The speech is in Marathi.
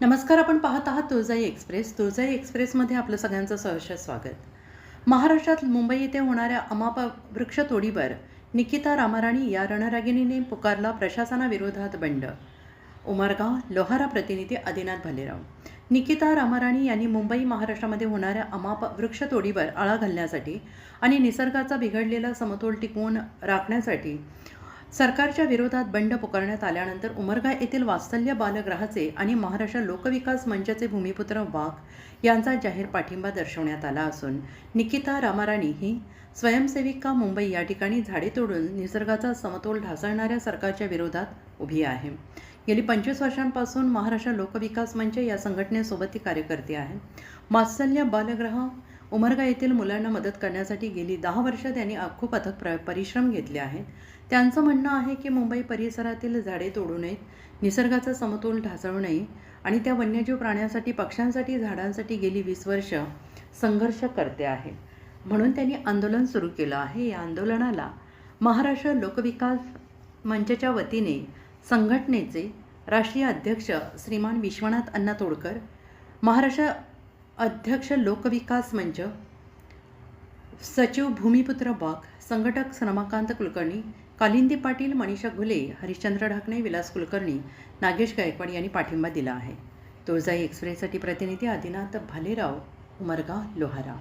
नमस्कार. आपण पाहत आहात तुळजाई एक्सप्रेस. तुळजाई एक्सप्रेसमध्ये आपलं सगळ्यांचं सहर्ष स्वागत. महाराष्ट्रात मुंबई येथे होणाऱ्या अमाप वृक्षतोडीवर निकिता रामाराणी या रणरागिणीने पुकारला प्रशासनाविरोधात बंड. उमरगाव लोहारा प्रतिनिधी आदिनाथ भालेराव. निकिता रामाराणी यांनी मुंबई महाराष्ट्रामध्ये होणाऱ्या अमाप वृक्षतोडीवर आळा घालण्यासाठी आणि निसर्गाचा बिघडलेला समतोल टिकवून राखण्यासाठी सरकारच्या विरोधात बंड पुकारण्यात आल्यानंतर उमरगा येथील वात्सल्य बालगृहाचे आणि महाराष्ट्र लोकविकास मंचाचे भूमिपुत्र वाघ यांचा जाहीर पाठिंबा दर्शवण्यात आला असून निकिता रामाराणी ही स्वयंसेविका मुंबई या ठिकाणी झाडे तोडून निसर्गाचा समतोल ढासळणाऱ्या सरकारच्या विरोधात उभी आहे. गेली 25 वर्षांपासून महाराष्ट्र लोकविकास मंच या संघटनेसोबत ती कार्यकर्ते आहे. वात्सल्य बालगृह उमरगा येथील मुलांना मदत करण्यासाठी गेली 10 वर्ष त्यांनी खूप अथक परिश्रम घेतले आहेत. त्यांचं म्हणणं आहे की मुंबई परिसरातील झाडे तोडू नयेत, निसर्गाचा समतोल ढासळू नये आणि त्या वन्यजीव प्राण्यांसाठी, पक्ष्यांसाठी, झाडांसाठी गेली 20 वर्ष संघर्ष करते आहे. म्हणून त्यांनी आंदोलन सुरू केलं आहे. या आंदोलनाला महाराष्ट्र लोकविकास मंचच्या वतीने संघटनेचे राष्ट्रीय अध्यक्ष श्रीमान विश्वनाथ अण्णा तोडकर, महाराष्ट्र अध्यक्ष लोकविकास मंच सचिव भूमिपुत्र वाघ, संघटक रमाकांत कुलकर्णी, कालिंदी पाटील, मनीषा घुले, हरिश्चंद्र ढाकणे, विलास कुलकर्णी, नागेश गायकवाड यांनी पाठिंबा दिला आहे. तुळजाई एक्सप्रेससाठी प्रतिनिधी आदिनाथ भालेराव, उमरगा लोहारा.